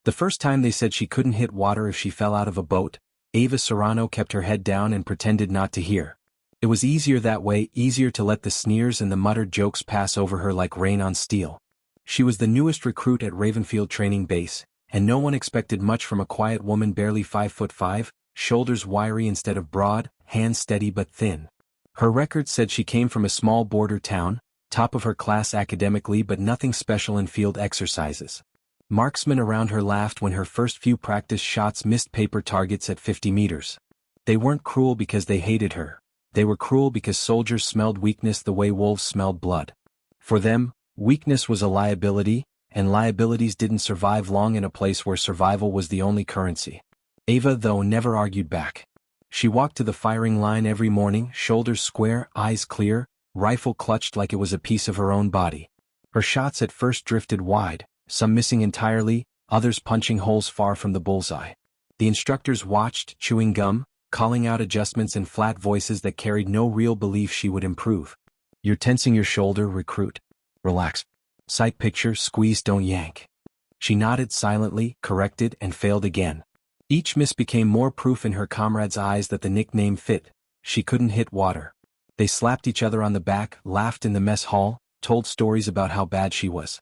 The first time they said she couldn't hit water if she fell out of a boat, Ava Serrano kept her head down and pretended not to hear. It was easier that way, easier to let the sneers and the muttered jokes pass over her like rain on steel. She was the newest recruit at Ravenfield Training Base, and no one expected much from a quiet woman barely 5'5", shoulders wiry instead of broad, hands steady but thin. Her record said she came from a small border town, top of her class academically but nothing special in field exercises. Marksmen around her laughed when her first few practice shots missed paper targets at 50 meters. They weren't cruel because they hated her. They were cruel because soldiers smelled weakness the way wolves smelled blood. For them, weakness was a liability, and liabilities didn't survive long in a place where survival was the only currency. Ava, though, never argued back. She walked to the firing line every morning, shoulders square, eyes clear, rifle clutched like it was a piece of her own body. Her shots at first drifted wide, some missing entirely, others punching holes far from the bullseye. The instructors watched, chewing gum, calling out adjustments in flat voices that carried no real belief she would improve. "You're tensing your shoulder, recruit. Relax. Sight picture, squeeze, don't yank." She nodded silently, corrected, and failed again. Each miss became more proof in her comrades' eyes that the nickname fit. She couldn't hit water. They slapped each other on the back, laughed in the mess hall, told stories about how bad she was.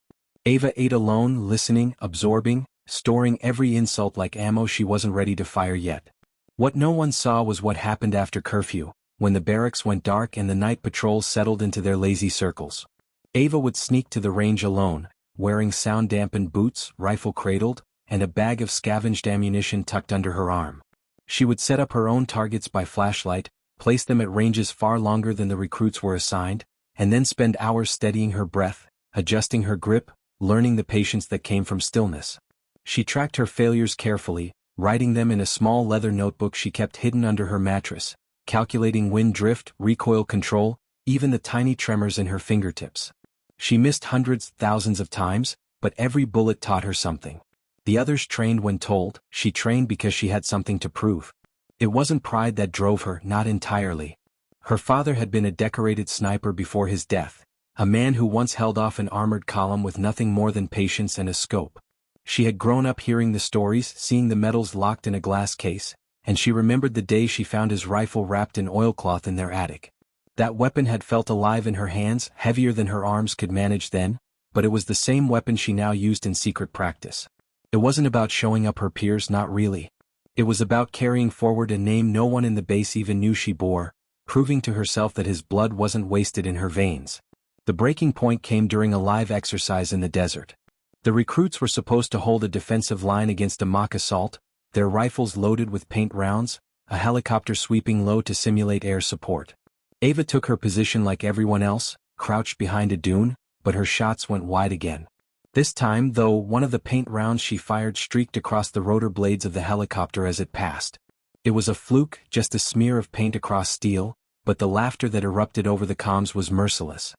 Ava ate alone, listening, absorbing, storing every insult like ammo she wasn't ready to fire yet. What no one saw was what happened after curfew, when the barracks went dark and the night patrols settled into their lazy circles. Ava would sneak to the range alone, wearing sound-dampened boots, rifle cradled, and a bag of scavenged ammunition tucked under her arm. She would set up her own targets by flashlight, place them at ranges far longer than the recruits were assigned, and then spend hours steadying her breath, adjusting her grip, learning the patience that came from stillness. She tracked her failures carefully, writing them in a small leather notebook she kept hidden under her mattress, calculating wind drift, recoil control, even the tiny tremors in her fingertips. She missed hundreds, thousands of times, but every bullet taught her something. The others trained when told, she trained because she had something to prove. It wasn't pride that drove her, not entirely. Her father had been a decorated sniper before his death, a man who once held off an armored column with nothing more than patience and a scope. She had grown up hearing the stories, seeing the medals locked in a glass case, and she remembered the day she found his rifle wrapped in oilcloth in their attic. That weapon had felt alive in her hands, heavier than her arms could manage then, but it was the same weapon she now used in secret practice. It wasn't about showing up her peers, not really. It was about carrying forward a name no one in the base even knew she bore, proving to herself that his blood wasn't wasted in her veins. The breaking point came during a live exercise in the desert. The recruits were supposed to hold a defensive line against a mock assault, their rifles loaded with paint rounds, a helicopter sweeping low to simulate air support. Ava took her position like everyone else, crouched behind a dune, but her shots went wide again. This time, though, one of the paint rounds she fired streaked across the rotor blades of the helicopter as it passed. It was a fluke, just a smear of paint across steel, but the laughter that erupted over the comms was merciless.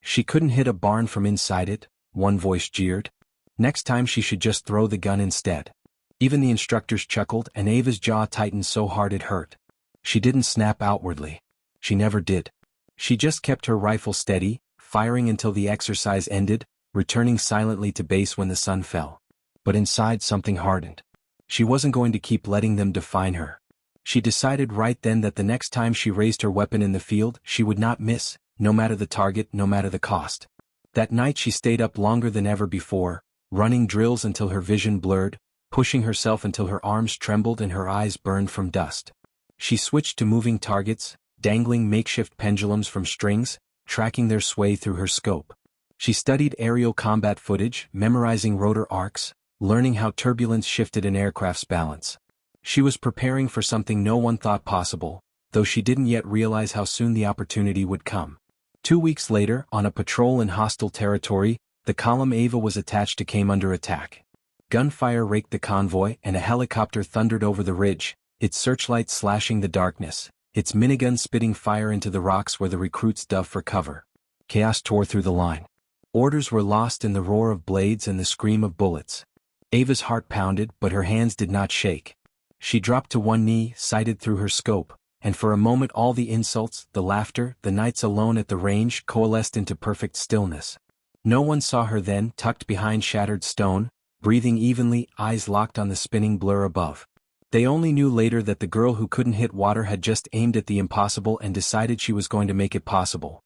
She couldn't hit a barn from inside it, one voice jeered. Next time she should just throw the gun instead. Even the instructors chuckled, and Ava's jaw tightened so hard it hurt. She didn't snap outwardly. She never did. She just kept her rifle steady, firing until the exercise ended, returning silently to base when the sun fell. But inside something hardened. She wasn't going to keep letting them define her. She decided right then that the next time she raised her weapon in the field, she would not miss, no matter the target, no matter the cost. That night she stayed up longer than ever before, running drills until her vision blurred, pushing herself until her arms trembled and her eyes burned from dust. She switched to moving targets, dangling makeshift pendulums from strings, tracking their sway through her scope. She studied aerial combat footage, memorizing rotor arcs, learning how turbulence shifted an aircraft's balance. She was preparing for something no one thought possible, though she didn't yet realize how soon the opportunity would come. 2 weeks later, on a patrol in hostile territory, the column Ava was attached to came under attack. Gunfire raked the convoy, and a helicopter thundered over the ridge, its searchlight slashing the darkness, its minigun spitting fire into the rocks where the recruits dove for cover. Chaos tore through the line. Orders were lost in the roar of blades and the scream of bullets. Ava's heart pounded, but her hands did not shake. She dropped to one knee, sighted through her scope, and for a moment all the insults, the laughter, the nights alone at the range coalesced into perfect stillness. No one saw her then, tucked behind shattered stone, breathing evenly, eyes locked on the spinning blur above. They only knew later that the girl who couldn't hit water had just aimed at the impossible and decided she was going to make it possible.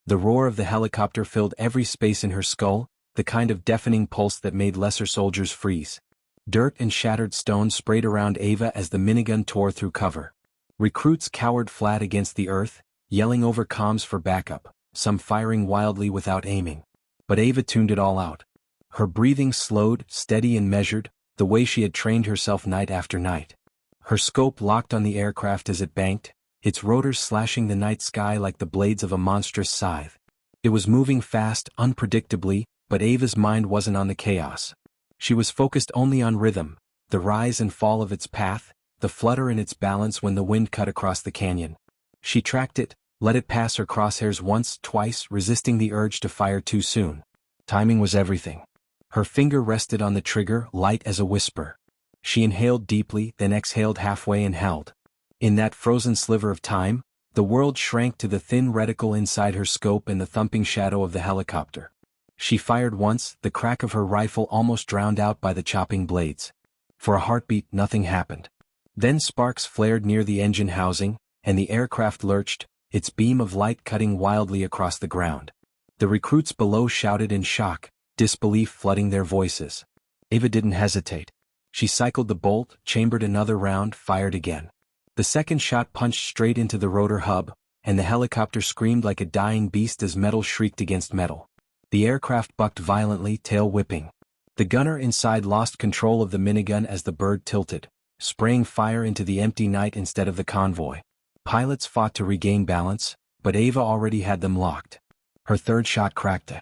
The roar of the helicopter filled every space in her skull, the kind of deafening pulse that made lesser soldiers freeze. Dirt and shattered stones sprayed around Ava as the minigun tore through cover. Recruits cowered flat against the earth, yelling over comms for backup, some firing wildly without aiming. But Ava tuned it all out. Her breathing slowed, steady and measured, the way she had trained herself night after night. Her scope locked on the aircraft as it banked, its rotors slashing the night sky like the blades of a monstrous scythe. It was moving fast, unpredictably, but Ava's mind wasn't on the chaos. She was focused only on rhythm, the rise and fall of its path, the flutter in its balance when the wind cut across the canyon. She tracked it, let it pass her crosshairs once, twice, resisting the urge to fire too soon. Timing was everything. Her finger rested on the trigger, light as a whisper. She inhaled deeply, then exhaled halfway and held. In that frozen sliver of time, the world shrank to the thin reticle inside her scope and the thumping shadow of the helicopter. She fired once, the crack of her rifle almost drowned out by the chopping blades. For a heartbeat, nothing happened. Then sparks flared near the engine housing, and the aircraft lurched, its beam of light cutting wildly across the ground. The recruits below shouted in shock, disbelief flooding their voices. Ava didn't hesitate. She cycled the bolt, chambered another round, fired again. The second shot punched straight into the rotor hub, and the helicopter screamed like a dying beast as metal shrieked against metal. The aircraft bucked violently, tail whipping. The gunner inside lost control of the minigun as the bird tilted, spraying fire into the empty night instead of the convoy. Pilots fought to regain balance, but Ava already had them locked. Her third shot cracked a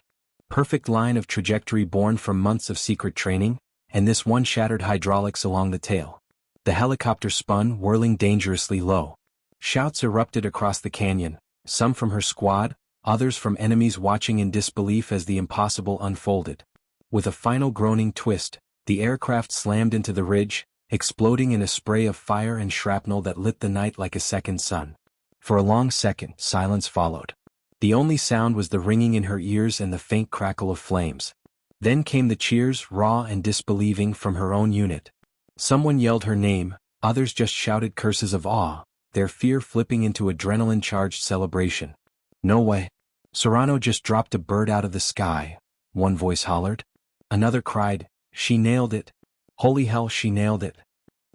perfect line of trajectory born from months of secret training, and this one shattered hydraulics along the tail. The helicopter spun, whirling dangerously low. Shouts erupted across the canyon, some from her squad, others from enemies watching in disbelief as the impossible unfolded. With a final groaning twist, the aircraft slammed into the ridge, exploding in a spray of fire and shrapnel that lit the night like a second sun. For a long second, silence followed. The only sound was the ringing in her ears and the faint crackle of flames. Then came the cheers, raw and disbelieving, from her own unit. Someone yelled her name, others just shouted curses of awe, their fear flipping into adrenaline-charged celebration. "No way. Serrano just dropped a bird out of the sky," one voice hollered. Another cried, "She nailed it. Holy hell, she nailed it."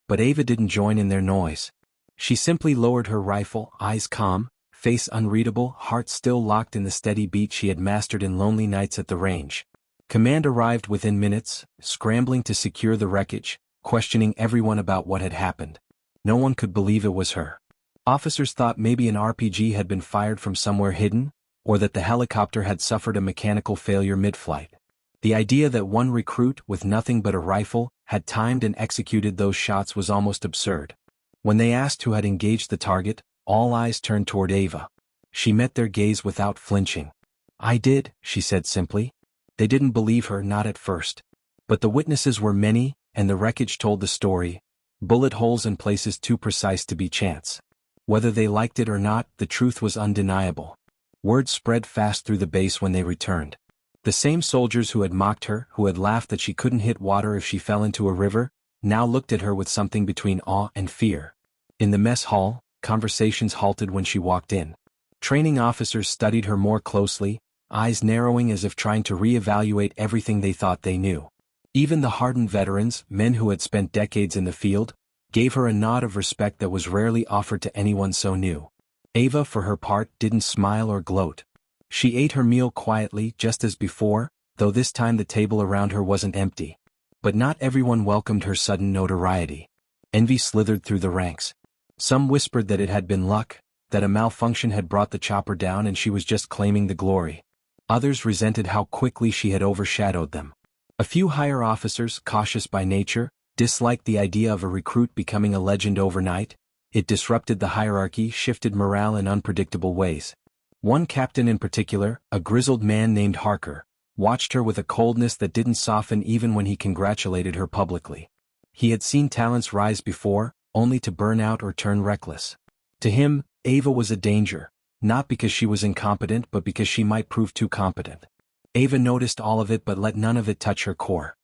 But Ava didn't join in their noise. She simply lowered her rifle, eyes calm, face unreadable, heart still locked in the steady beat she had mastered in lonely nights at the range. Command arrived within minutes, scrambling to secure the wreckage, questioning everyone about what had happened. No one could believe it was her. Officers thought maybe an RPG had been fired from somewhere hidden, or that the helicopter had suffered a mechanical failure mid-flight. The idea that one recruit with nothing but a rifle had timed and executed those shots was almost absurd. When they asked who had engaged the target, all eyes turned toward Ava. She met their gaze without flinching. "I did," she said simply. They didn't believe her, not at first. But the witnesses were many, and the wreckage told the story. Bullet holes in places too precise to be chance. Whether they liked it or not, the truth was undeniable. Word spread fast through the base when they returned. The same soldiers who had mocked her, who had laughed that she couldn't hit water if she fell into a river, now looked at her with something between awe and fear. In the mess hall, conversations halted when she walked in. Training officers studied her more closely, eyes narrowing as if trying to re-evaluate everything they thought they knew. Even the hardened veterans, men who had spent decades in the field, gave her a nod of respect that was rarely offered to anyone so new. Ava, for her part, didn't smile or gloat. She ate her meal quietly, just as before, though this time the table around her wasn't empty. But not everyone welcomed her sudden notoriety. Envy slithered through the ranks. Some whispered that it had been luck, that a malfunction had brought the chopper down and she was just claiming the glory. Others resented how quickly she had overshadowed them. A few higher officers, cautious by nature, disliked the idea of a recruit becoming a legend overnight. It disrupted the hierarchy, shifted morale in unpredictable ways. One captain in particular, a grizzled man named Harker, watched her with a coldness that didn't soften even when he congratulated her publicly. He had seen talents rise before, only to burn out or turn reckless. To him, Ava was a danger, not because she was incompetent but because she might prove too competent. Ava noticed all of it but let none of it touch her core.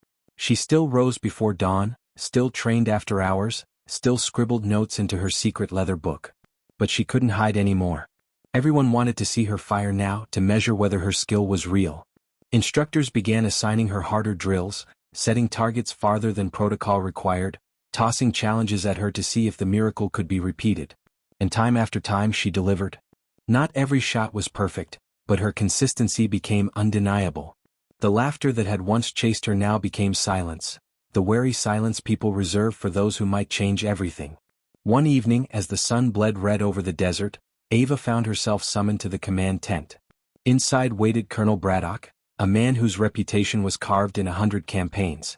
She still rose before dawn, still trained after hours, still scribbled notes into her secret leather book. But she couldn't hide anymore. Everyone wanted to see her fire now, to measure whether her skill was real. Instructors began assigning her harder drills, setting targets farther than protocol required, tossing challenges at her to see if the miracle could be repeated. And time after time she delivered. Not every shot was perfect, but her consistency became undeniable. The laughter that had once chased her now became silence, the wary silence people reserve for those who might change everything. One evening, as the sun bled red over the desert, Ava found herself summoned to the command tent. Inside waited Colonel Braddock, a man whose reputation was carved in 100 campaigns.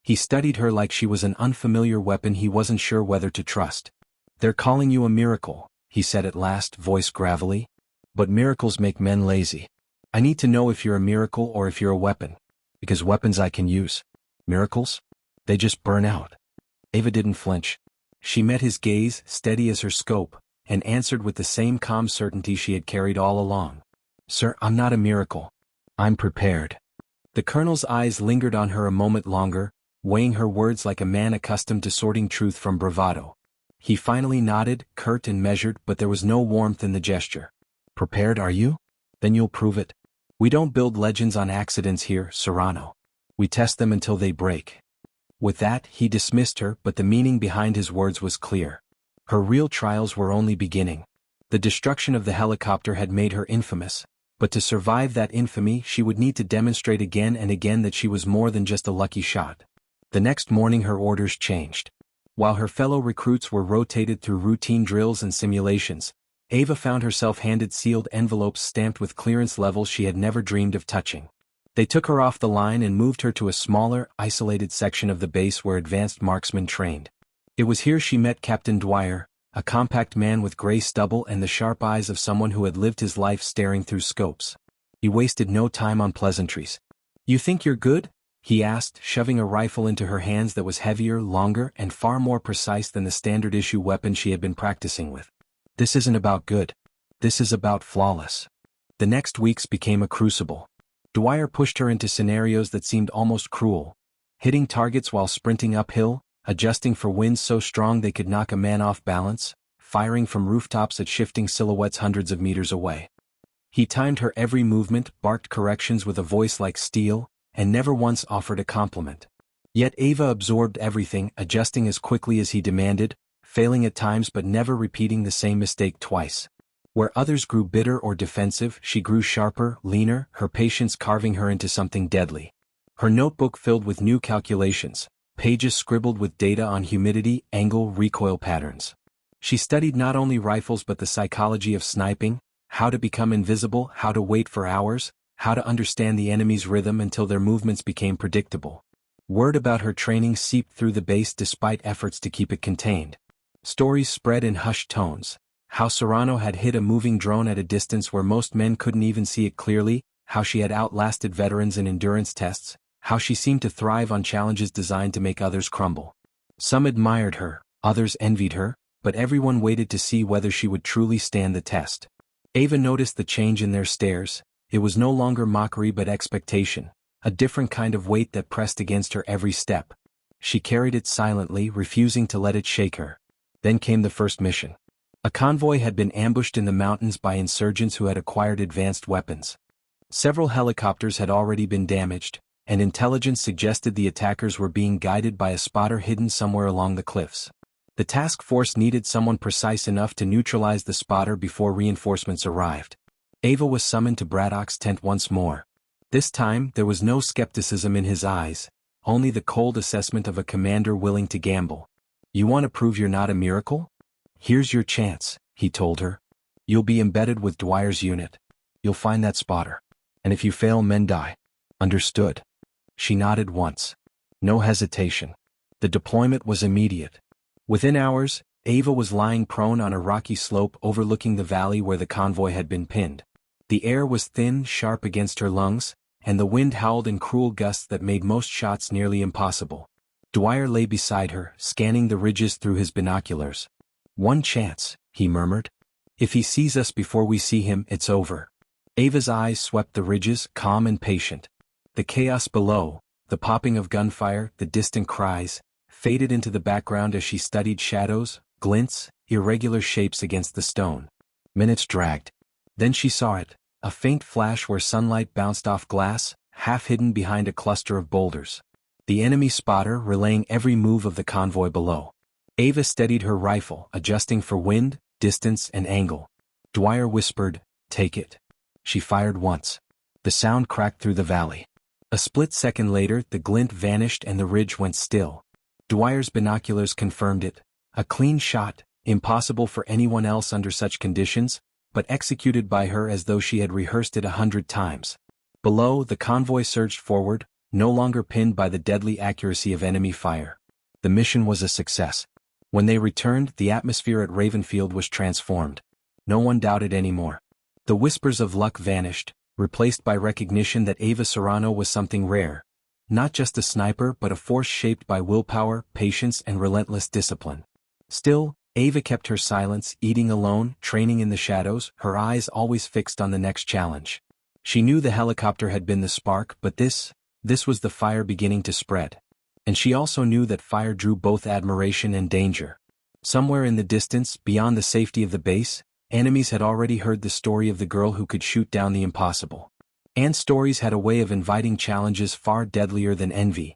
He studied her like she was an unfamiliar weapon he wasn't sure whether to trust. "They're calling you a miracle," he said at last, voice gravelly. "But miracles make men lazy. I need to know if you're a miracle or if you're a weapon. Because weapons I can use. Miracles? They just burn out." Ava didn't flinch. She met his gaze, steady as her scope, and answered with the same calm certainty she had carried all along. "Sir, I'm not a miracle. I'm prepared." The colonel's eyes lingered on her a moment longer, weighing her words like a man accustomed to sorting truth from bravado. He finally nodded, curt and measured, but there was no warmth in the gesture. "Prepared, are you? Then you'll prove it. We don't build legends on accidents here, Serrano. We test them until they break." With that, he dismissed her, but the meaning behind his words was clear. Her real trials were only beginning. The destruction of the helicopter had made her infamous, but to survive that infamy she would need to demonstrate again and again that she was more than just a lucky shot. The next morning her orders changed. While her fellow recruits were rotated through routine drills and simulations, Ava found herself handed sealed envelopes stamped with clearance levels she had never dreamed of touching. They took her off the line and moved her to a smaller, isolated section of the base where advanced marksmen trained. It was here she met Captain Dwyer, a compact man with gray stubble and the sharp eyes of someone who had lived his life staring through scopes. He wasted no time on pleasantries. "You think you're good?" he asked, shoving a rifle into her hands that was heavier, longer, and far more precise than the standard-issue weapon she had been practicing with. "This isn't about good. This is about flawless." The next weeks became a crucible. Dwyer pushed her into scenarios that seemed almost cruel, hitting targets while sprinting uphill, adjusting for winds so strong they could knock a man off balance, firing from rooftops at shifting silhouettes hundreds of meters away. He timed her every movement, barked corrections with a voice like steel, and never once offered a compliment. Yet Ava absorbed everything, adjusting as quickly as he demanded, failing at times but never repeating the same mistake twice. Where others grew bitter or defensive, she grew sharper, leaner, her patience carving her into something deadly. Her notebook filled with new calculations, pages scribbled with data on humidity, angle, recoil patterns. She studied not only rifles but the psychology of sniping, how to become invisible, how to wait for hours, how to understand the enemy's rhythm until their movements became predictable. Word about her training seeped through the base despite efforts to keep it contained. Stories spread in hushed tones. How Serrano had hit a moving drone at a distance where most men couldn't even see it clearly, how she had outlasted veterans in endurance tests, how she seemed to thrive on challenges designed to make others crumble. Some admired her, others envied her, but everyone waited to see whether she would truly stand the test. Ava noticed the change in their stares. It was no longer mockery but expectation, a different kind of weight that pressed against her every step. She carried it silently, refusing to let it shake her. Then came the first mission. A convoy had been ambushed in the mountains by insurgents who had acquired advanced weapons. Several helicopters had already been damaged, and intelligence suggested the attackers were being guided by a spotter hidden somewhere along the cliffs. The task force needed someone precise enough to neutralize the spotter before reinforcements arrived. Ava was summoned to Braddock's tent once more. This time, there was no skepticism in his eyes, only the cold assessment of a commander willing to gamble. "You want to prove you're not a miracle? Here's your chance," he told her. "You'll be embedded with Dwyer's unit. You'll find that spotter. And if you fail, men die. Understood?" She nodded once. No hesitation. The deployment was immediate. Within hours, Ava was lying prone on a rocky slope overlooking the valley where the convoy had been pinned. The air was thin, sharp against her lungs, and the wind howled in cruel gusts that made most shots nearly impossible. Dwyer lay beside her, scanning the ridges through his binoculars. "One chance," he murmured. "If he sees us before we see him, it's over." Ava's eyes swept the ridges, calm and patient. The chaos below, The popping of gunfire, the distant cries, faded into the background as she studied shadows, glints, irregular shapes against the stone. Minutes dragged. Then she saw it, a faint flash where sunlight bounced off glass, half hidden behind a cluster of boulders. The enemy spotter relaying every move of the convoy below. Ava steadied her rifle, adjusting for wind, distance, and angle. Dwyer whispered, "Take it." She fired once. The sound cracked through the valley. A split second later, the glint vanished and the ridge went still. Dwyer's binoculars confirmed it. A clean shot, impossible for anyone else under such conditions, but executed by her as though she had rehearsed it 100 times. Below, the convoy surged forward, no longer pinned by the deadly accuracy of enemy fire. The mission was a success. When they returned, the atmosphere at Ravenfield was transformed. No one doubted anymore. The whispers of luck vanished, replaced by recognition that Ava Serrano was something rare. Not just a sniper but a force shaped by willpower, patience, and relentless discipline. Still, Ava kept her silence, eating alone, training in the shadows, her eyes always fixed on the next challenge. She knew the helicopter had been the spark, but this was the fire beginning to spread. And she also knew that fire drew both admiration and danger. Somewhere in the distance, beyond the safety of the base, enemies had already heard the story of the girl who could shoot down the impossible. And stories had a way of inviting challenges far deadlier than envy.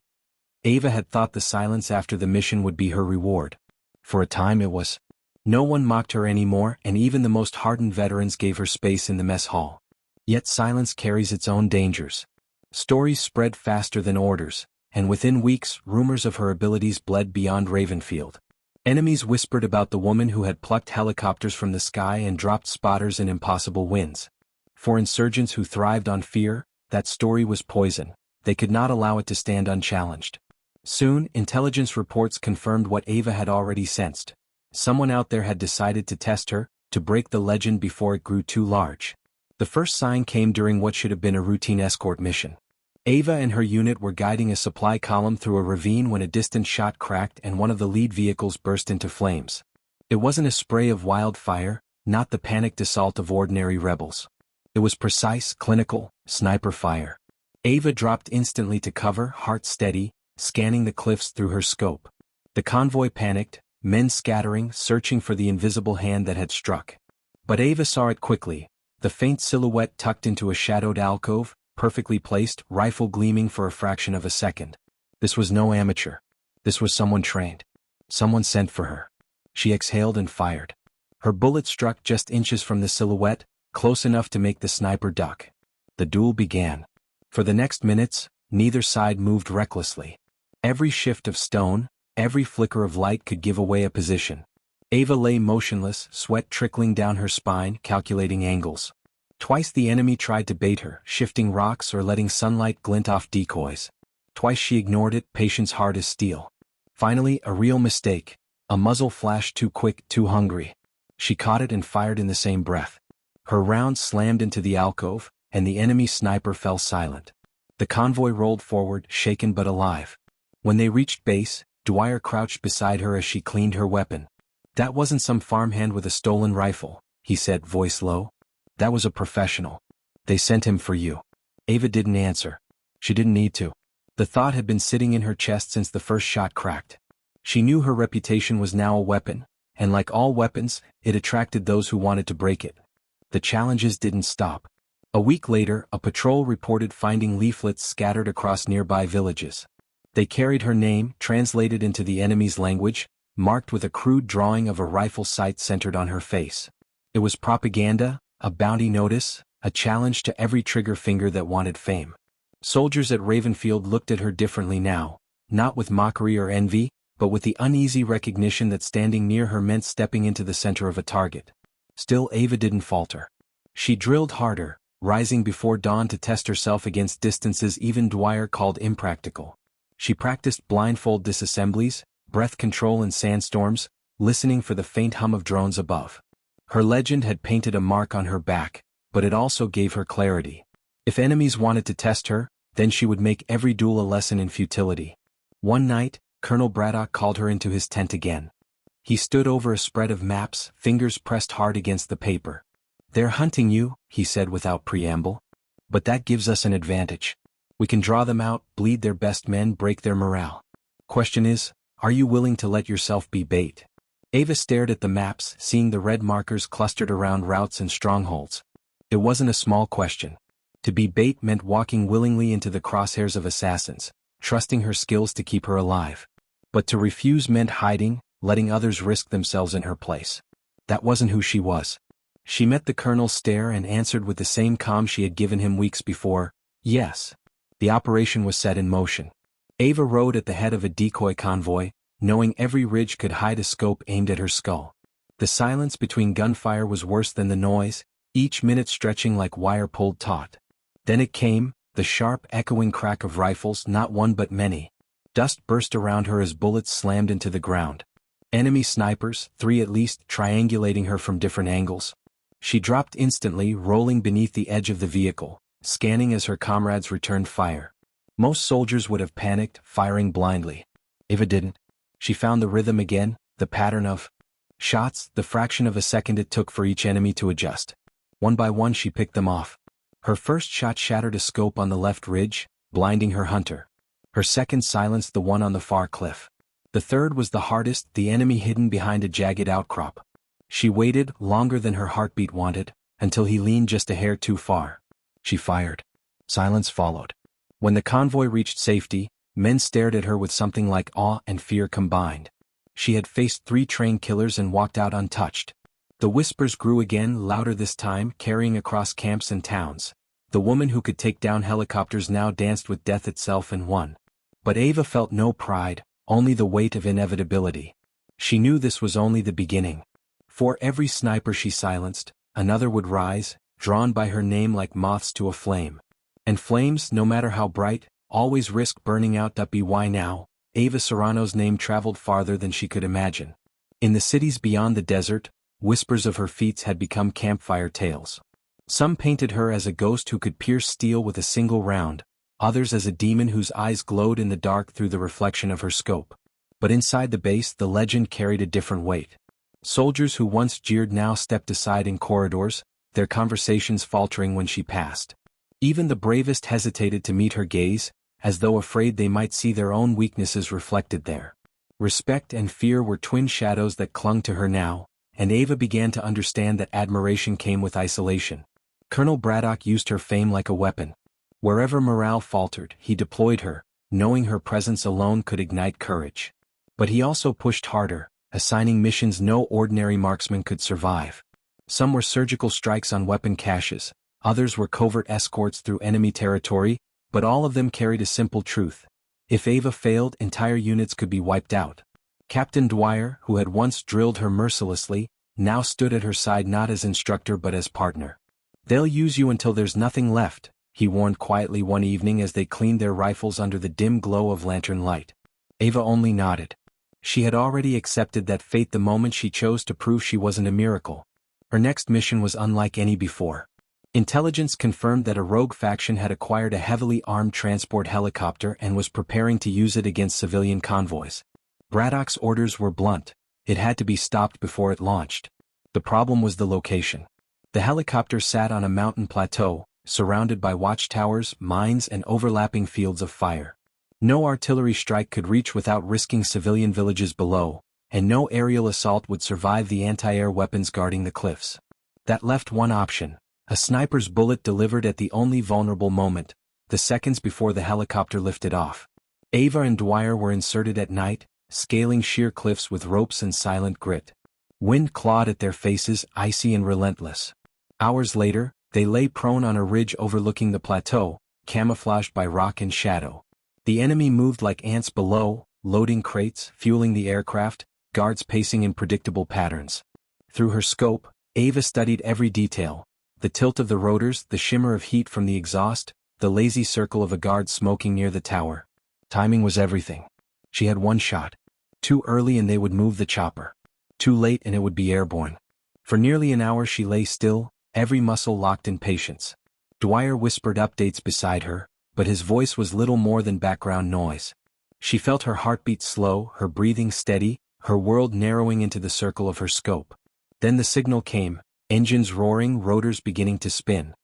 Ava had thought the silence after the mission would be her reward. For a time it was. No one mocked her anymore, and even the most hardened veterans gave her space in the mess hall. Yet silence carries its own dangers. Stories spread faster than orders, and within weeks rumors of her abilities bled beyond Ravenfield. Enemies whispered about the woman who had plucked helicopters from the sky and dropped spotters in impossible winds. For insurgents who thrived on fear, that story was poison. They could not allow it to stand unchallenged. Soon, intelligence reports confirmed what Ava had already sensed. Someone out there had decided to test her, to break the legend before it grew too large. The first sign came during what should have been a routine escort mission. Ava and her unit were guiding a supply column through a ravine when a distant shot cracked and one of the lead vehicles burst into flames. It wasn't a spray of wildfire, not the panicked assault of ordinary rebels. It was precise, clinical, sniper fire. Ava dropped instantly to cover, heart steady, scanning the cliffs through her scope. The convoy panicked, men scattering, searching for the invisible hand that had struck. But Ava saw it quickly, the faint silhouette tucked into a shadowed alcove, perfectly placed, rifle gleaming for a fraction of a second. This was no amateur. This was someone trained. Someone sent for her. She exhaled and fired. Her bullet struck just inches from the silhouette, close enough to make the sniper duck. The duel began. For the next minutes, neither side moved recklessly. Every shift of stone, every flicker of light could give away a position. Ava lay motionless, sweat trickling down her spine, calculating angles. Twice the enemy tried to bait her, shifting rocks or letting sunlight glint off decoys. Twice she ignored it, patience hard as steel. Finally, a real mistake. A muzzle flashed too quick, too hungry. She caught it and fired in the same breath. Her round slammed into the alcove, and the enemy sniper fell silent. The convoy rolled forward, shaken but alive. When they reached base, Dwyer crouched beside her as she cleaned her weapon. "That wasn't some farmhand with a stolen rifle," he said, voice low. "That was a professional. They sent him for you." Ava didn't answer. She didn't need to. The thought had been sitting in her chest since the first shot cracked. She knew her reputation was now a weapon, and like all weapons, it attracted those who wanted to break it. The challenges didn't stop. A week later, a patrol reported finding leaflets scattered across nearby villages. They carried her name, translated into the enemy's language, marked with a crude drawing of a rifle sight centered on her face. It was propaganda, a bounty notice, a challenge to every trigger finger that wanted fame. Soldiers at Ravenfield looked at her differently now, not with mockery or envy, but with the uneasy recognition that standing near her meant stepping into the center of a target. Still, Ava didn't falter. She drilled harder, rising before dawn to test herself against distances even Dwyer called impractical. She practiced blindfold disassemblies, breath control in sandstorms, listening for the faint hum of drones above. Her legend had painted a mark on her back, but it also gave her clarity. If enemies wanted to test her, then she would make every duel a lesson in futility. One night, Colonel Braddock called her into his tent again. He stood over a spread of maps, fingers pressed hard against the paper. "They're hunting you," he said without preamble. "But that gives us an advantage. We can draw them out, bleed their best men, break their morale. Question is, are you willing to let yourself be bait? Ava stared at the maps, seeing the red markers clustered around routes and strongholds. It wasn't a small question. To be bait meant walking willingly into the crosshairs of assassins, trusting her skills to keep her alive. But to refuse meant hiding, letting others risk themselves in her place. That wasn't who she was. She met the colonel's stare and answered with the same calm she had given him weeks before, yes. The operation was set in motion. Ava rode at the head of a decoy convoy, knowing every ridge could hide a scope aimed at her skull. The silence between gunfire was worse than the noise, each minute stretching like wire pulled taut. Then it came, the sharp, echoing crack of rifles, not one but many. Dust burst around her as bullets slammed into the ground. Enemy snipers, 3 at least, triangulating her from different angles. She dropped instantly, rolling beneath the edge of the vehicle, scanning as her comrades returned fire. Most soldiers would have panicked, firing blindly. Ava didn't. She found the rhythm again, the pattern of shots, the fraction of a second it took for each enemy to adjust. One by one she picked them off. Her first shot shattered a scope on the left ridge, blinding her hunter. Her second silenced the one on the far cliff. The third was the hardest, the enemy hidden behind a jagged outcrop. She waited, longer than her heartbeat wanted, until he leaned just a hair too far. She fired. Silence followed. When the convoy reached safety, men stared at her with something like awe and fear combined. She had faced 3 trained killers and walked out untouched. The whispers grew again, louder this time, carrying across camps and towns. The woman who could take down helicopters now danced with death itself and won. But Ava felt no pride, only the weight of inevitability. She knew this was only the beginning. For every sniper she silenced, another would rise, drawn by her name like moths to a flame. And flames, no matter how bright, always risk burning out. Why now? Ava Serrano's name traveled farther than she could imagine. In the cities beyond the desert, whispers of her feats had become campfire tales. Some painted her as a ghost who could pierce steel with a single round, others as a demon whose eyes glowed in the dark through the reflection of her scope. But inside the base the legend carried a different weight. Soldiers who once jeered now stepped aside in corridors, their conversations faltering when she passed. Even the bravest hesitated to meet her gaze, as though afraid they might see their own weaknesses reflected there. Respect and fear were twin shadows that clung to her now, and Ava began to understand that admiration came with isolation. Colonel Braddock used her fame like a weapon. Wherever morale faltered, he deployed her, knowing her presence alone could ignite courage. But he also pushed harder, assigning missions no ordinary marksman could survive. Some were surgical strikes on weapon caches, others were covert escorts through enemy territory, but all of them carried a simple truth. If Ava failed, entire units could be wiped out. Captain Dwyer, who had once drilled her mercilessly, now stood at her side not as instructor but as partner. "They'll use you until there's nothing left," he warned quietly one evening as they cleaned their rifles under the dim glow of lantern light. Ava only nodded. She had already accepted that fate the moment she chose to prove she wasn't a miracle. Her next mission was unlike any before. Intelligence confirmed that a rogue faction had acquired a heavily armed transport helicopter and was preparing to use it against civilian convoys. Braddock's orders were blunt. It had to be stopped before it launched. The problem was the location. The helicopter sat on a mountain plateau, surrounded by watchtowers, mines, and overlapping fields of fire. No artillery strike could reach without risking civilian villages below, and no aerial assault would survive the anti-air weapons guarding the cliffs. That left one option: a sniper's bullet delivered at the only vulnerable moment, the seconds before the helicopter lifted off. Ava and Dwyer were inserted at night, scaling sheer cliffs with ropes and silent grit. Wind clawed at their faces, icy and relentless. Hours later, they lay prone on a ridge overlooking the plateau, camouflaged by rock and shadow. The enemy moved like ants below, loading crates, fueling the aircraft, guards pacing in predictable patterns. Through her scope, Ava studied every detail: the tilt of the rotors, the shimmer of heat from the exhaust, the lazy circle of a guard smoking near the tower. Timing was everything. She had one shot. Too early and they would move the chopper. Too late and it would be airborne. For nearly an hour she lay still, every muscle locked in patience. Dwyer whispered updates beside her, but his voice was little more than background noise. She felt her heartbeat slow, her breathing steady, her world narrowing into the circle of her scope. Then the signal came, engines roaring, rotors beginning to spin.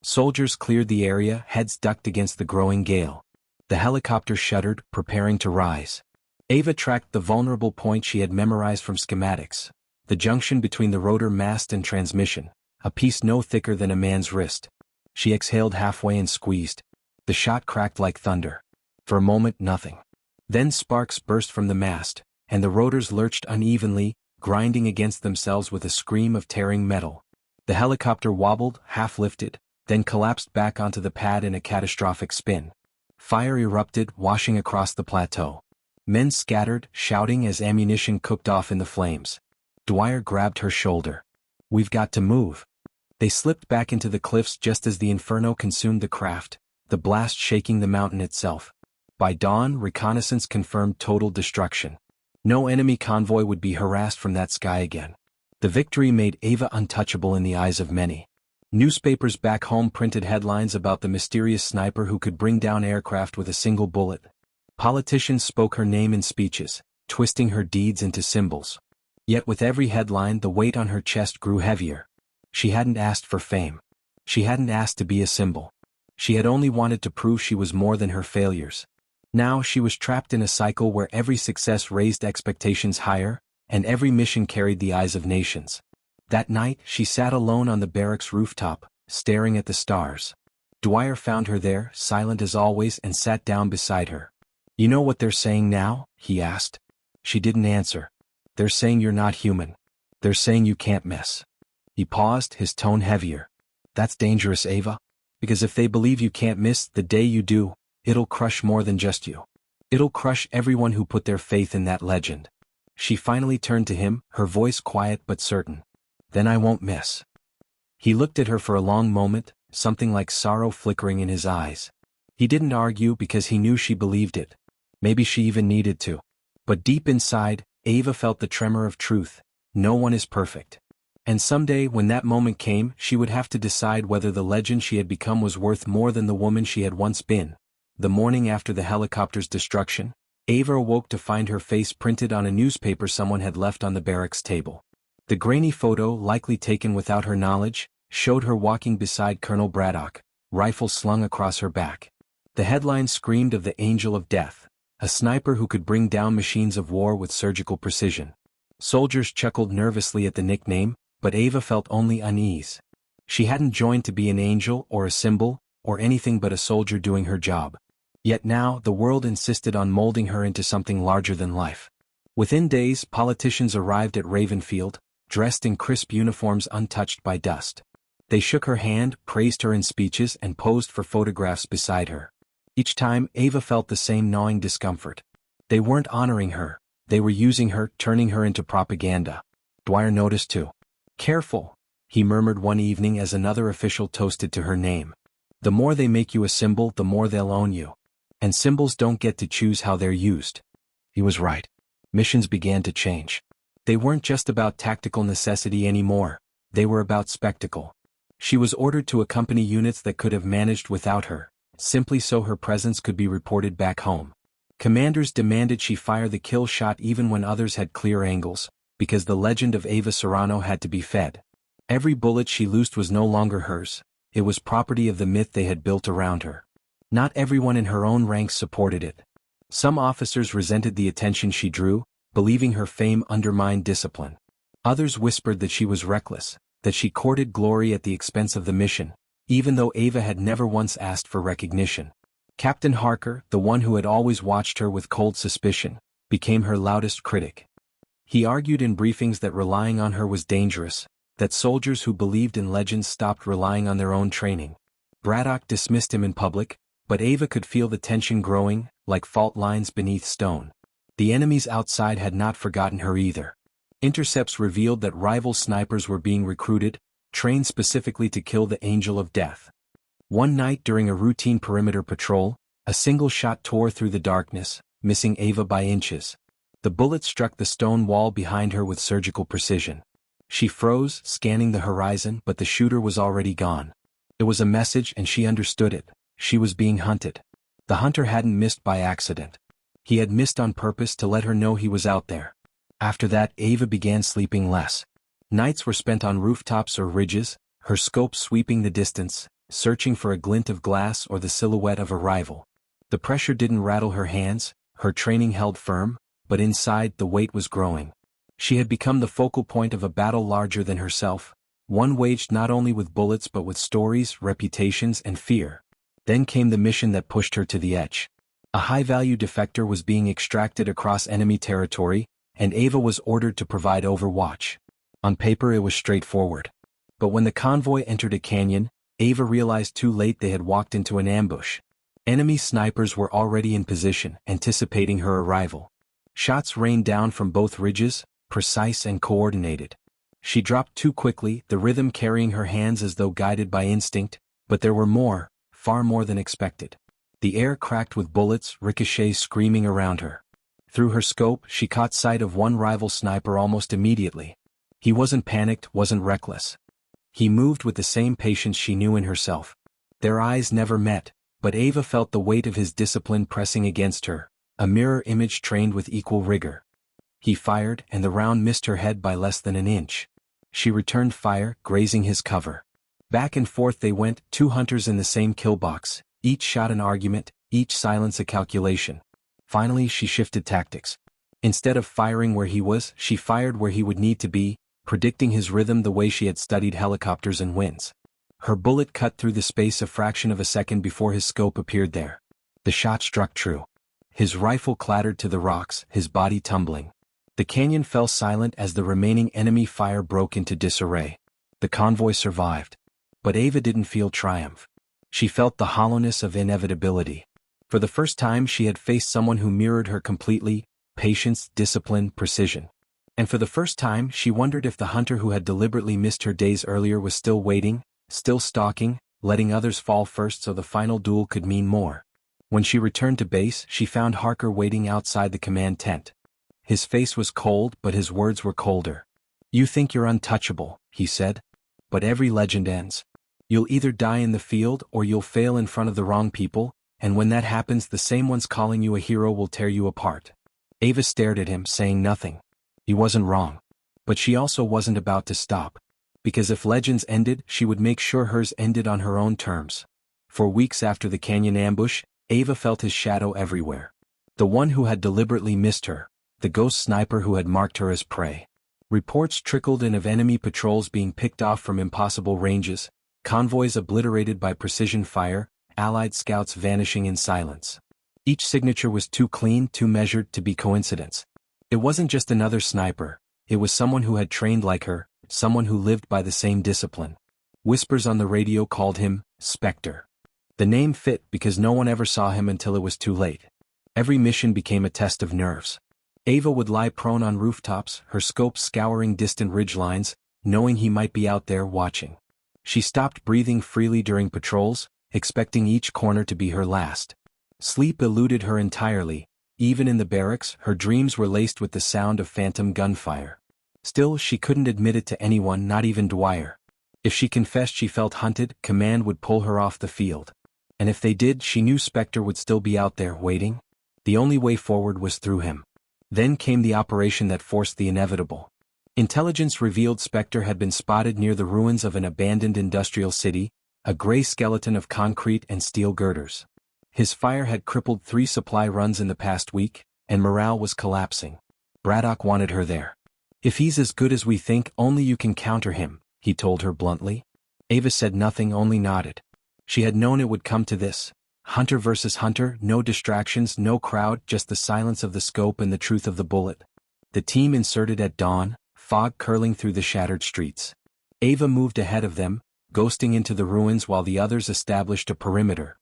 Soldiers cleared the area, heads ducked against the growing gale. The helicopter shuddered, preparing to rise. Ava tracked the vulnerable point she had memorized from schematics, the junction between the rotor mast and transmission, a piece no thicker than a man's wrist. She exhaled halfway and squeezed. The shot cracked like thunder. For a moment, nothing. Then sparks burst from the mast, and the rotors lurched unevenly, grinding against themselves with a scream of tearing metal. The helicopter wobbled, half-lifted, then collapsed back onto the pad in a catastrophic spin. Fire erupted, washing across the plateau. Men scattered, shouting as ammunition cooked off in the flames. Dwyer grabbed her shoulder. "We've got to move." They slipped back into the cliffs just as the inferno consumed the craft, the blast shaking the mountain itself. By dawn, reconnaissance confirmed total destruction. No enemy convoy would be harassed from that sky again. The victory made Ava untouchable in the eyes of many. Newspapers back home printed headlines about the mysterious sniper who could bring down aircraft with a single bullet. Politicians spoke her name in speeches, twisting her deeds into symbols. Yet with every headline, the weight on her chest grew heavier. She hadn't asked for fame. She hadn't asked to be a symbol. She had only wanted to prove she was more than her failures. Now she was trapped in a cycle where every success raised expectations higher, and every mission carried the eyes of nations. That night, she sat alone on the barracks rooftop, staring at the stars. Dwyer found her there, silent as always, and sat down beside her. "You know what they're saying now?" he asked. She didn't answer. "They're saying you're not human. They're saying you can't miss." He paused, his tone heavier. "That's dangerous, Ava. Because if they believe you can't miss, the day you do, it'll crush more than just you. It'll crush everyone who put their faith in that legend." She finally turned to him, her voice quiet but certain. "Then I won't miss." He looked at her for a long moment, something like sorrow flickering in his eyes. He didn't argue because he knew she believed it. Maybe she even needed to. But deep inside, Ava felt the tremor of truth. No one is perfect. And someday, when that moment came, she would have to decide whether the legend she had become was worth more than the woman she had once been. The morning after the helicopter's destruction, Ava awoke to find her face printed on a newspaper someone had left on the barracks table. The grainy photo, likely taken without her knowledge, showed her walking beside Colonel Braddock, rifle slung across her back. The headline screamed of the Angel of Death, a sniper who could bring down machines of war with surgical precision. Soldiers chuckled nervously at the nickname, but Ava felt only unease. She hadn't joined to be an angel or a symbol, or anything but a soldier doing her job. Yet now, the world insisted on molding her into something larger than life. Within days, politicians arrived at Ravenfield, dressed in crisp uniforms untouched by dust. They shook her hand, praised her in speeches, and posed for photographs beside her. Each time, Ava felt the same gnawing discomfort. They weren't honoring her. They were using her, turning her into propaganda. Dwyer noticed too. "Careful," he murmured one evening as another official toasted to her name. "The more they make you a symbol, the more they'll own you. And symbols don't get to choose how they're used." He was right. Missions began to change. They weren't just about tactical necessity anymore. They were about spectacle. She was ordered to accompany units that could have managed without her, simply so her presence could be reported back home. Commanders demanded she fire the kill shot even when others had clear angles, because the legend of Ava Serrano had to be fed. Every bullet she loosed was no longer hers. It was property of the myth they had built around her. Not everyone in her own ranks supported it. Some officers resented the attention she drew, believing her fame undermined discipline. Others whispered that she was reckless, that she courted glory at the expense of the mission, even though Ava had never once asked for recognition. Captain Harker, the one who had always watched her with cold suspicion, became her loudest critic. He argued in briefings that relying on her was dangerous, that soldiers who believed in legends stopped relying on their own training. Braddock dismissed him in public, but Ava could feel the tension growing, like fault lines beneath stone. The enemies outside had not forgotten her either. Intercepts revealed that rival snipers were being recruited, trained specifically to kill the Angel of Death. One night during a routine perimeter patrol, a single shot tore through the darkness, missing Ava by inches. The bullet struck the stone wall behind her with surgical precision. She froze, scanning the horizon, but the shooter was already gone. It was a message and she understood it. She was being hunted. The hunter hadn't missed by accident. He had missed on purpose to let her know he was out there. After that, Ava began sleeping less. Nights were spent on rooftops or ridges, her scope sweeping the distance, searching for a glint of glass or the silhouette of a rival. The pressure didn't rattle her hands, her training held firm, but inside the weight was growing. She had become the focal point of a battle larger than herself, one waged not only with bullets but with stories, reputations, and fear. Then came the mission that pushed her to the edge. A high-value defector was being extracted across enemy territory, and Ava was ordered to provide overwatch. On paper it was straightforward. But when the convoy entered a canyon, Ava realized too late they had walked into an ambush. Enemy snipers were already in position, anticipating her arrival. Shots rained down from both ridges, precise and coordinated. She dropped too quickly, the rhythm carrying her hands as though guided by instinct, but there were more, far more than expected. The air cracked with bullets, ricochets screaming around her. Through her scope, she caught sight of one rival sniper almost immediately. He wasn't panicked, wasn't reckless. He moved with the same patience she knew in herself. Their eyes never met, but Ava felt the weight of his discipline pressing against her, a mirror image trained with equal rigor. He fired, and the round missed her head by less than an inch. She returned fire, grazing his cover. Back and forth they went, two hunters in the same kill box, each shot an argument, each silence a calculation. Finally she shifted tactics. Instead of firing where he was, she fired where he would need to be, predicting his rhythm the way she had studied helicopters and winds. Her bullet cut through the space a fraction of a second before his scope appeared there. The shot struck true. His rifle clattered to the rocks, his body tumbling. The canyon fell silent as the remaining enemy fire broke into disarray. The convoy survived. But Ava didn't feel triumph. She felt the hollowness of inevitability. For the first time she had faced someone who mirrored her completely, patience, discipline, precision. And for the first time she wondered if the hunter who had deliberately missed her days earlier was still waiting, still stalking, letting others fall first so the final duel could mean more. When she returned to base, she found Harker waiting outside the command tent. His face was cold, but his words were colder. "You think you're untouchable," he said. "But every legend ends. You'll either die in the field or you'll fail in front of the wrong people, and when that happens the same ones calling you a hero will tear you apart." Ava stared at him, saying nothing. He wasn't wrong. But she also wasn't about to stop. Because if legends ended, she would make sure hers ended on her own terms. For weeks after the canyon ambush, Ava felt his shadow everywhere. The one who had deliberately missed her, the ghost sniper who had marked her as prey. Reports trickled in of enemy patrols being picked off from impossible ranges, convoys obliterated by precision fire, Allied scouts vanishing in silence. Each signature was too clean, too measured to be coincidence. It wasn't just another sniper, it was someone who had trained like her, someone who lived by the same discipline. Whispers on the radio called him Spectre. The name fit because no one ever saw him until it was too late. Every mission became a test of nerves. Ava would lie prone on rooftops, her scope scouring distant ridgelines, knowing he might be out there watching. She stopped breathing freely during patrols, expecting each corner to be her last. Sleep eluded her entirely. Even in the barracks, her dreams were laced with the sound of phantom gunfire. Still, she couldn't admit it to anyone, not even Dwyer. If she confessed she felt hunted, command would pull her off the field. And if they did, she knew Spectre would still be out there, waiting. The only way forward was through him. Then came the operation that forced the inevitable. Intelligence revealed Spectre had been spotted near the ruins of an abandoned industrial city, a gray skeleton of concrete and steel girders. His fire had crippled 3 supply runs in the past week, and morale was collapsing. Braddock wanted her there. "If he's as good as we think, only you can counter him," he told her bluntly. Ava said nothing, only nodded. She had known it would come to this. Hunter versus hunter, no distractions, no crowd, just the silence of the scope and the truth of the bullet. The team inserted at dawn, fog curling through the shattered streets. Ava moved ahead of them, ghosting into the ruins while the others established a perimeter.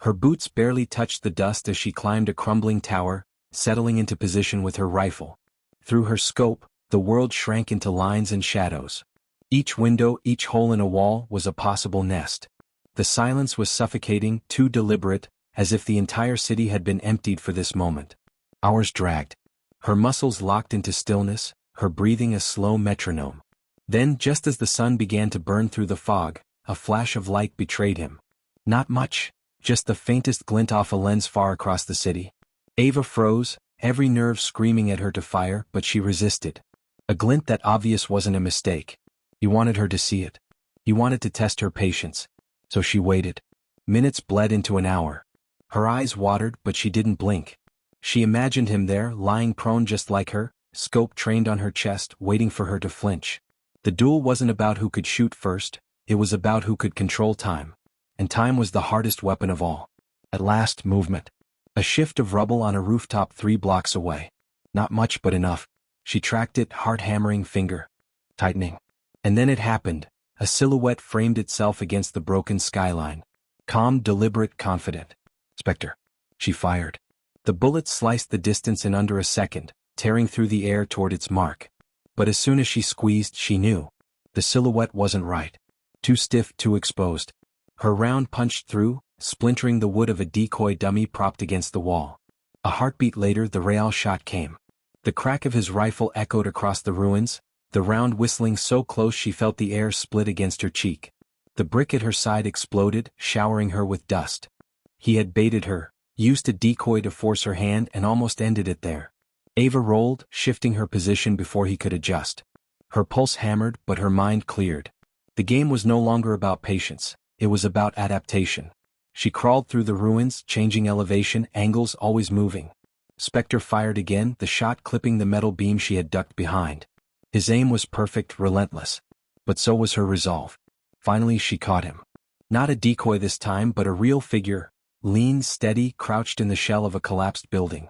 Her boots barely touched the dust as she climbed a crumbling tower, settling into position with her rifle. Through her scope, the world shrank into lines and shadows. Each window, each hole in a wall, was a possible nest. The silence was suffocating, too deliberate, as if the entire city had been emptied for this moment. Hours dragged. Her muscles locked into stillness, her breathing a slow metronome. Then, just as the sun began to burn through the fog, a flash of light betrayed him. Not much, just the faintest glint off a lens far across the city. Ava froze, every nerve screaming at her to fire, but she resisted. A glint that obvious wasn't a mistake. He wanted her to see it. He wanted to test her patience. So she waited. Minutes bled into an hour. Her eyes watered, but she didn't blink. She imagined him there, lying prone just like her, scope trained on her chest, waiting for her to flinch. The duel wasn't about who could shoot first, it was about who could control time. And time was the hardest weapon of all. At last, movement. A shift of rubble on a rooftop 3 blocks away. Not much but enough. She tracked it, heart-hammering finger. Tightening. And then it happened. A silhouette framed itself against the broken skyline. Calm, deliberate, confident. Spectre. She fired. The bullet sliced the distance in under a second, tearing through the air toward its mark. But as soon as she squeezed, she knew. The silhouette wasn't right. Too stiff, too exposed. Her round punched through, splintering the wood of a decoy dummy propped against the wall. A heartbeat later, the Real shot came. The crack of his rifle echoed across the ruins, the round whistling so close she felt the air split against her cheek. The brick at her side exploded, showering her with dust. He had baited her, used a decoy to force her hand, and almost ended it there. Ava rolled, shifting her position before he could adjust. Her pulse hammered, but her mind cleared. The game was no longer about patience, it was about adaptation. She crawled through the ruins, changing elevation, angles always moving. Spectre fired again, the shot clipping the metal beam she had ducked behind. His aim was perfect, relentless. But so was her resolve. Finally she caught him. Not a decoy this time, but a real figure, lean, steady, crouched in the shell of a collapsed building.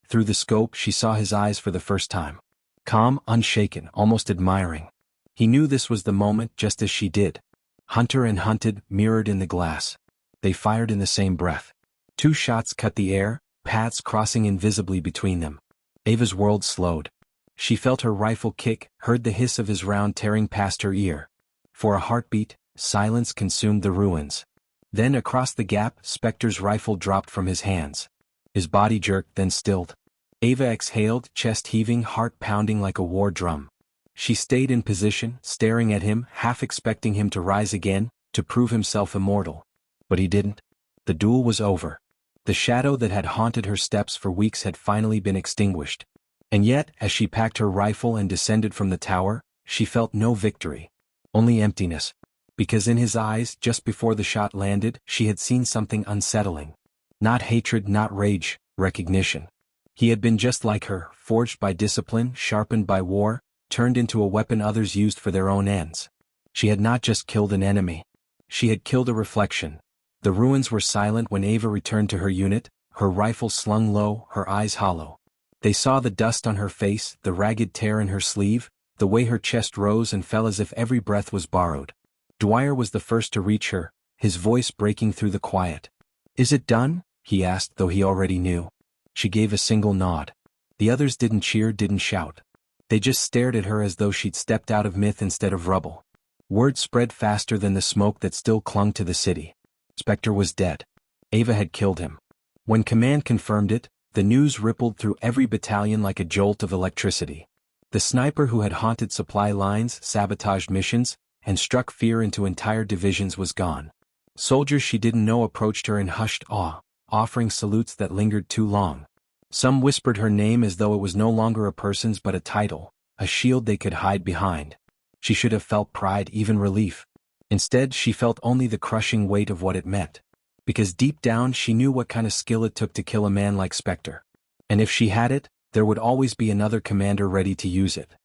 Through the scope she saw his eyes for the first time. Calm, unshaken, almost admiring. He knew this was the moment, just as she did. Hunter and hunted, mirrored in the glass. They fired in the same breath. 2 shots cut the air, paths crossing invisibly between them. Ava's world slowed. She felt her rifle kick, heard the hiss of his round tearing past her ear. For a heartbeat, silence consumed the ruins. Then across the gap, Spectre's rifle dropped from his hands. His body jerked, then stilled. Ava exhaled, chest heaving, heart pounding like a war drum. She stayed in position, staring at him, half expecting him to rise again, to prove himself immortal. But he didn't. The duel was over. The shadow that had haunted her steps for weeks had finally been extinguished. And yet, as she packed her rifle and descended from the tower, she felt no victory. Only emptiness. Because in his eyes, just before the shot landed, she had seen something unsettling. Not hatred, not rage, recognition. He had been just like her, forged by discipline, sharpened by war, turned into a weapon others used for their own ends. She had not just killed an enemy. She had killed a reflection. The ruins were silent when Ava returned to her unit, her rifle slung low, her eyes hollow. They saw the dust on her face, the ragged tear in her sleeve, the way her chest rose and fell as if every breath was borrowed. Dwyer was the first to reach her, his voice breaking through the quiet. "Is it done?" he asked, though he already knew. She gave a single nod. The others didn't cheer, didn't shout. They just stared at her as though she'd stepped out of myth instead of rubble. Word spread faster than the smoke that still clung to the city. Spectre was dead. Ava had killed him. When command confirmed it, the news rippled through every battalion like a jolt of electricity. The sniper who had haunted supply lines, sabotaged missions, and struck fear into entire divisions was gone. Soldiers she didn't know approached her in hushed awe, offering salutes that lingered too long. Some whispered her name as though it was no longer a person's but a title, a shield they could hide behind. She should have felt pride, even relief. Instead, she felt only the crushing weight of what it meant. Because deep down she knew what kind of skill it took to kill a man like Spectre. And if she had it, there would always be another commander ready to use it.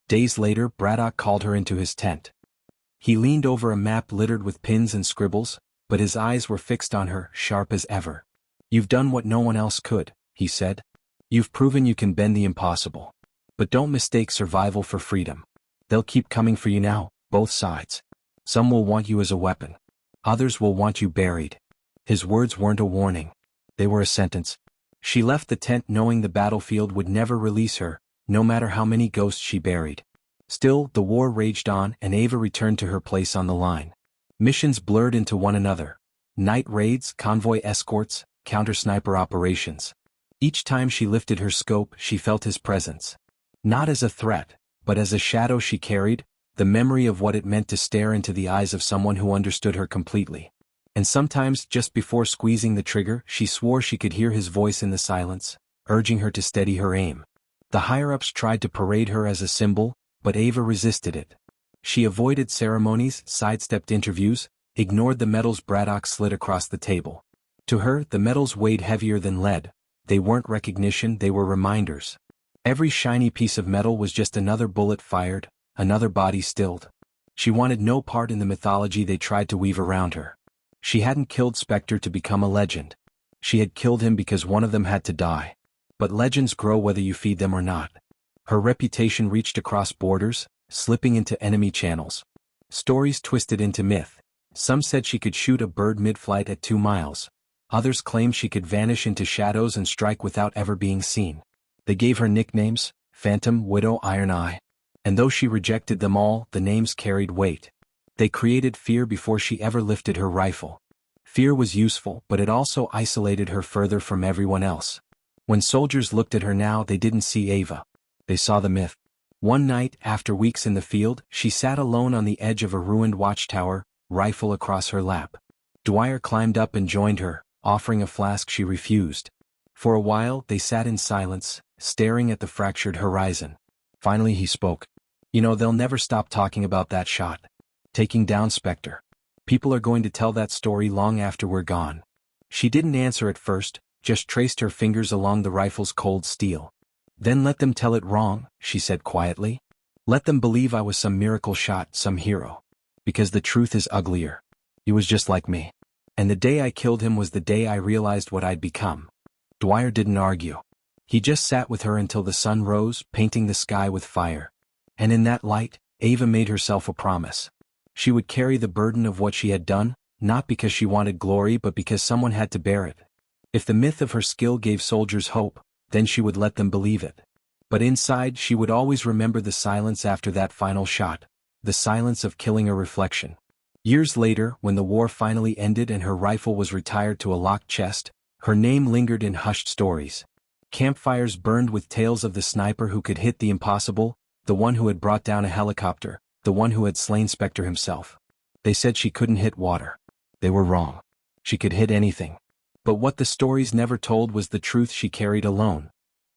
Days later, Braddock called her into his tent. He leaned over a map littered with pins and scribbles, but his eyes were fixed on her, sharp as ever. "You've done what no one else could," he said. "You've proven you can bend the impossible. But don't mistake survival for freedom. They'll keep coming for you now, both sides. Some will want you as a weapon. Others will want you buried." His words weren't a warning. They were a sentence. She left the tent knowing the battlefield would never release her, no matter how many ghosts she buried. Still, the war raged on, and Ava returned to her place on the line. Missions blurred into one another. Night raids, convoy escorts, counter-sniper operations. Each time she lifted her scope, she felt his presence. Not as a threat, but as a shadow she carried, the memory of what it meant to stare into the eyes of someone who understood her completely. And sometimes, just before squeezing the trigger, she swore she could hear his voice in the silence, urging her to steady her aim. The higher-ups tried to parade her as a symbol, but Ava resisted it. She avoided ceremonies, sidestepped interviews, ignored the medals Braddock slid across the table. To her, the medals weighed heavier than lead. They weren't recognition, they were reminders. Every shiny piece of metal was just another bullet fired, another body stilled. She wanted no part in the mythology they tried to weave around her. She hadn't killed Spectre to become a legend. She had killed him because one of them had to die. But legends grow whether you feed them or not. Her reputation reached across borders, slipping into enemy channels. Stories twisted into myth. Some said she could shoot a bird mid-flight at 2 miles. Others claimed she could vanish into shadows and strike without ever being seen. They gave her nicknames: Phantom, Widow, Iron Eye. And though she rejected them all, the names carried weight. They created fear before she ever lifted her rifle. Fear was useful, but it also isolated her further from everyone else. When soldiers looked at her now, they didn't see Ava. They saw the myth. One night, after weeks in the field, she sat alone on the edge of a ruined watchtower, rifle across her lap. Dwyer climbed up and joined her, offering a flask she refused. For a while, they sat in silence, staring at the fractured horizon. Finally he spoke. "You know, they'll never stop talking about that shot. Taking down Spectre. People are going to tell that story long after we're gone." She didn't answer at first, just traced her fingers along the rifle's cold steel. "Then let them tell it wrong," she said quietly. "Let them believe I was some miracle shot, some hero. Because the truth is uglier. He was just like me. And the day I killed him was the day I realized what I'd become." Dwyer didn't argue. He just sat with her until the sun rose, painting the sky with fire. And in that light, Ava made herself a promise. She would carry the burden of what she had done, not because she wanted glory but because someone had to bear it. If the myth of her skill gave soldiers hope, then she would let them believe it. But inside, she would always remember the silence after that final shot, the silence of killing a reflection. Years later, when the war finally ended and her rifle was retired to a locked chest, her name lingered in hushed stories. Campfires burned with tales of the sniper who could hit the impossible, the one who had brought down a helicopter, the one who had slain Spectre himself. They said she couldn't hit water. They were wrong. She could hit anything. But what the stories never told was the truth she carried alone.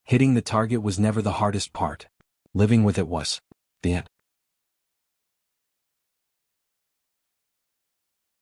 Hitting the target was never the hardest part. Living with it was. The end.